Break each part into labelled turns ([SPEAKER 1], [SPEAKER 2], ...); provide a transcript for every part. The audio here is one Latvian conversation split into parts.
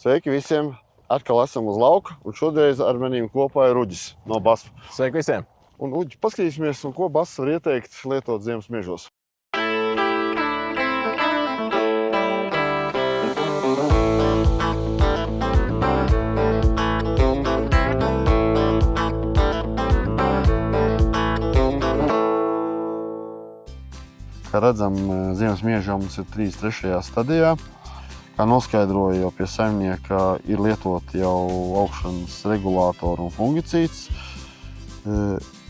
[SPEAKER 1] Sveiki visiem! Atkal esam uz lauka, un šodien ar maniem kopā ir Uģis no BASF.
[SPEAKER 2] Sveiki visiem!
[SPEAKER 1] Un, Uģi, paskatīsimies, ko BASF var ieteikt lietot ziemas mežos. Kā redzam, ziemas mežā mums ir 3. stadijā. Kā noskaidroja jau pie saimnieka, ir lietot jau augšanas regulātoru un fungicīds.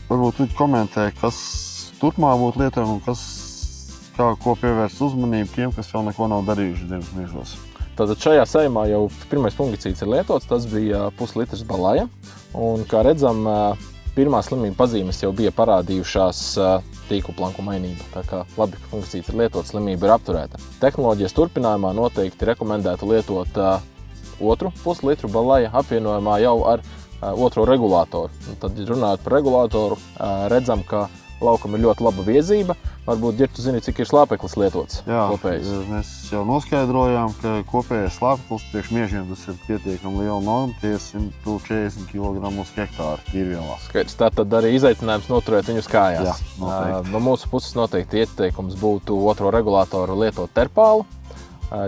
[SPEAKER 1] Varbūt tu komentē, kas turpmāk būtu lietojami un ko pievērst uzmanību tiem, kas vēl neko nav darījuši ziemas mežos.
[SPEAKER 2] Tātad šajā saimā jau pirmais fungicīds ir lietots, tas bija puslitrs balaja. Un, kā redzam, pirmā slimība pazīmes jau bija parādījušās tīklu planku mainība. Tā kā labi, ka fungicīds ir lietots, slimība ir apturēta. Tehnoloģijas turpinājumā noteikti rekomendētu lietot otru puslitru balaja apvienojumā jau ar otro regulātoru. Un tad, runājot par regulātoru, redzam, ka laukam ir ļoti laba viezība. Varbūt, Ģir, tu zini, cik ir slāpeklis lietots?
[SPEAKER 1] Jā,
[SPEAKER 2] kopējais?
[SPEAKER 1] Mēs jau noskaidrojām, ka kopējais slāpeklis priekš mežiem tas ir pietiekami liela norma, tie 140 kg uz hektāru tīrvielā.
[SPEAKER 2] Skaidrs, tātad arī izaicinājums noturēt viņus kājās.
[SPEAKER 1] Jā, noteikti.
[SPEAKER 2] No mūsu puses noteikti ieteikums būtu otro regulātoru lietot terpālu,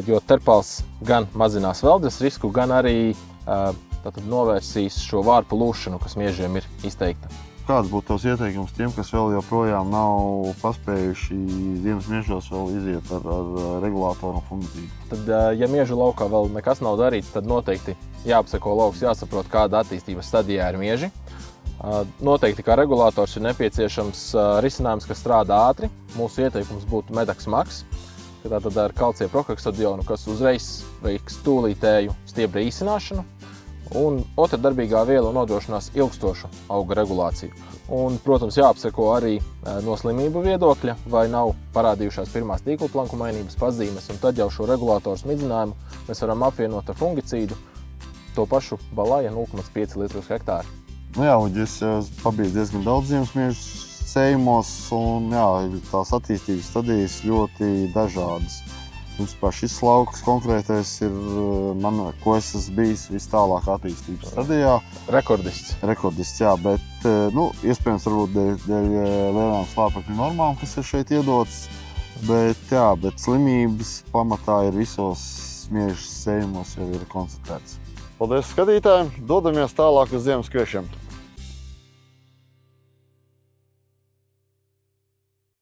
[SPEAKER 2] jo terpāls gan mazinās veldes risku, gan arī novērsīs šo vārpu lūšanu, kas mežiem ir izteikta.
[SPEAKER 1] Kāds būtu tavs ieteikums tiem, kas vēl joprojām nav paspējuši ziemas mežos vēl iziet ar regulātoru un fungicīdu?
[SPEAKER 2] Tad, ja mežu laukā vēl nekas nav darīts, tad noteikti jāapseko lauks, jāsaprot, kāda attīstības stadijā ir meži. Noteikti kā regulātors ir nepieciešams risinājums, kas strādā ātri. Mūsu ieteikums būtu Medax Max, tātad ar kalcija proheksadionu, kas uzreiz veiks tūlītēju stiebra īsināšanu. Un otra darbīgā viela nodrošinās ilgstošu auga regulāciju. Un, protams, jāapseko arī no slimību viedokļa, vai nav parādījušās pirmās tīklu planku mainības pazīmes, un tad jau šo regulātoru smidzinājumu mēs varam apvienot ar fungicīdu, to pašu balaja 0,5 litru uz hektāru.
[SPEAKER 1] Jā, Uģis pabiedz diezgan daudz ziemas mežu sējumos, un jā, tās attīstības stadijas ļoti dažādas. Principā šis lauks konkrētais ir, ko es esmu bijis vis tālāk attīstības stadijā. Rekordists, jā, bet, iespējams, varbūt dēļ lielām slāpekļu normām, kas ir šeit iedotas, bet slimības pamatā ir visos mežu sējumos jau ir konstatēts. Paldies skatītājiem, dodamies tālāk uz ziemas kviešiem.